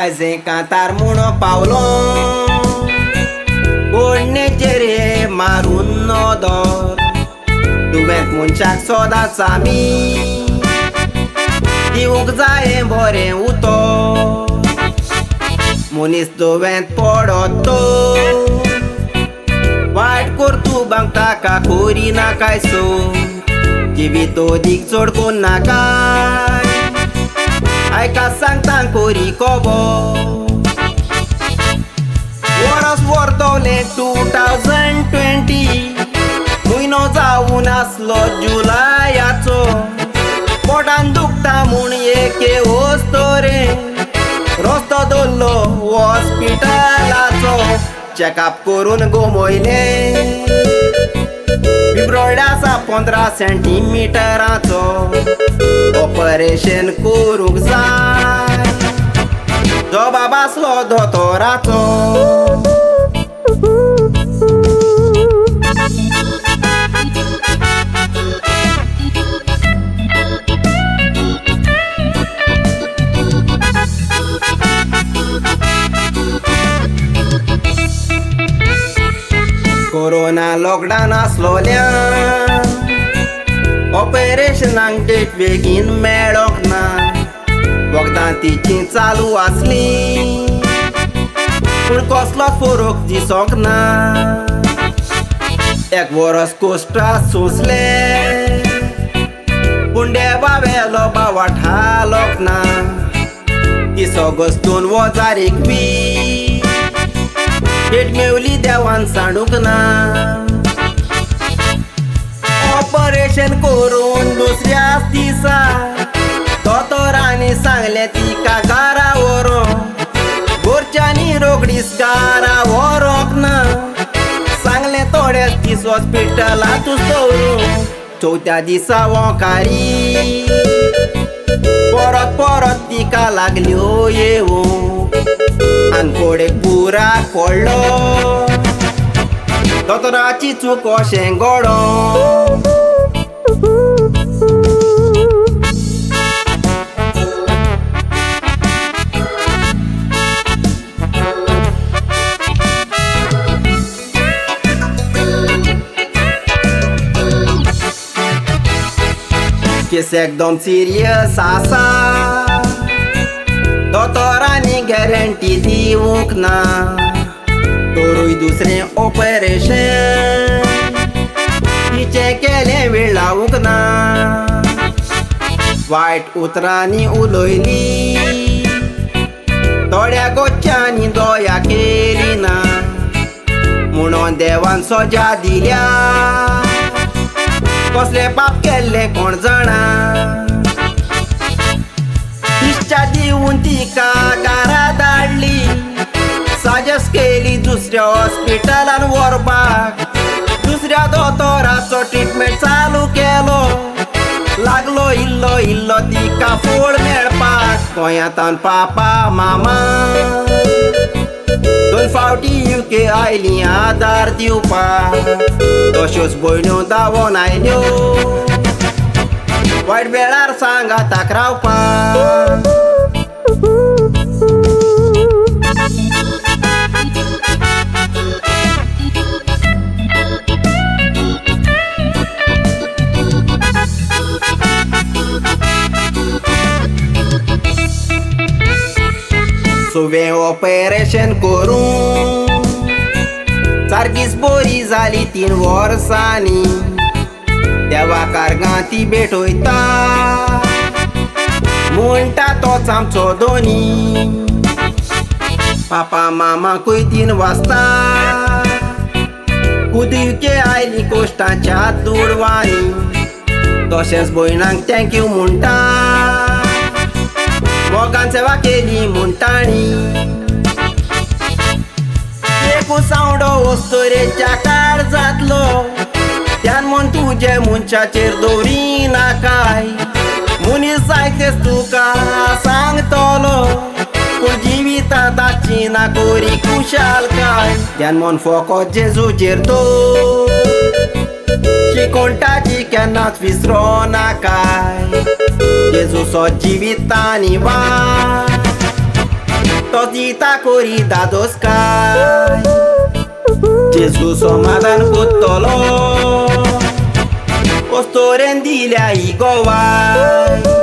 Aise cantar muno paulo Cornecere marun nodor Duvet munchak soda sami Diuk zae bore uto Munis duvet podoto White kurtu bang taka kuri na kaiso Jivito dik sodkun nakai Ai kasang tang kuri kobo Waras wardole 2020 Muino जाऊन असलो जुलायाचो पोटान दुखता म्हूण एके वस्तो रे रस्तो दोल्लो हॉस्पिटलाचो checkup करून गोमोयले fibroid आसा 15 सेंटीमीटराचो operation करूंक जाय जो बाबा आसलो दोतोराचो कोरोना लॉकडाऊन आसलोल्यान ऑपरेशनाक डेट बेगीन मेळोंक ना वखदां तिची चालू आसली पूण कसलोच फरक दिसोंक ना एक वरस कोस्टा सोंसले पूण देवावेलो बावाट हालोंक ना दिसो घोस्तून वजार एकवी डेट मेवली देवान सांडूंक ना ऑपरेशन करून दुसऱ्याच दिसा दोतोरांनी सांगलें तिका घरा व्हरोंक घरच्यांनी रोखडीच घरा व्हरोंक ना सांगलें थोडेच दीस हॉस्पिटलांतूच दवरूंक चवथ्या दिसा वोंकारी परत परत तिका लागल्यो येवूंक आनकोडेक बुराक पडलो दोतोराची चूक अशें घडों केस एकदम सिरियस आसा दोतोरांनी गॅरंटी दिवूंक ना तोरूय दुसरें ऑपरेशन तिचें केलें वेळ लावूंक ना वायट उतरांनी उलयली थोड्या गोच्यांनी दया केली ना म्हणून देवान सजा दिल्या कसले पाप केल्ले कोण जाणा इश्टा दिवून तिका घरा धाडली साजस केली दुसऱ्या हॉस्पिटलान व्हरपाक दुसऱ्या दोतोराचो ट्रीटमेंट चालू केलो लागलो इल्लो इल्लो तिका फळ मेळपाक गोंयांतान पापा मामा 2 फावटी UK आयली आदार दिवपाक तश्योच भयण्यो धांवोन आयल्यो वायट वेळार सांगाताक रावपाक सुवें ऑपरेशन करून सारकीच बरी जाली 3 वर्सांनी देवा कारगां ती भेटोयता म्हणटा तोच आमचो दोनी पापा मामाकूय 3 वाजता कुदिके आयली कोश्टाच्या दुडवांनी तशेंच भयणांक थँक्यू म्हणटा मोगान सेवा केली म्हणटाणी एकू सावडो वस्तोरेच्या काळ जातलो त्यान म्हण तुजे मनशाचेर दवरिना काय मनीस जायतेच तुका सांगतलो पूण जिवितांत ताची ना कोरी कुशाल काय त्यान म्हण फकत जेजूचेर दवर शिकोणटाची केन्नाच विसरो नाकाय जेजूचो जिवितांनी वाट Todita corrida dos cai Jesus somadan putolo Ostorendilha igual ai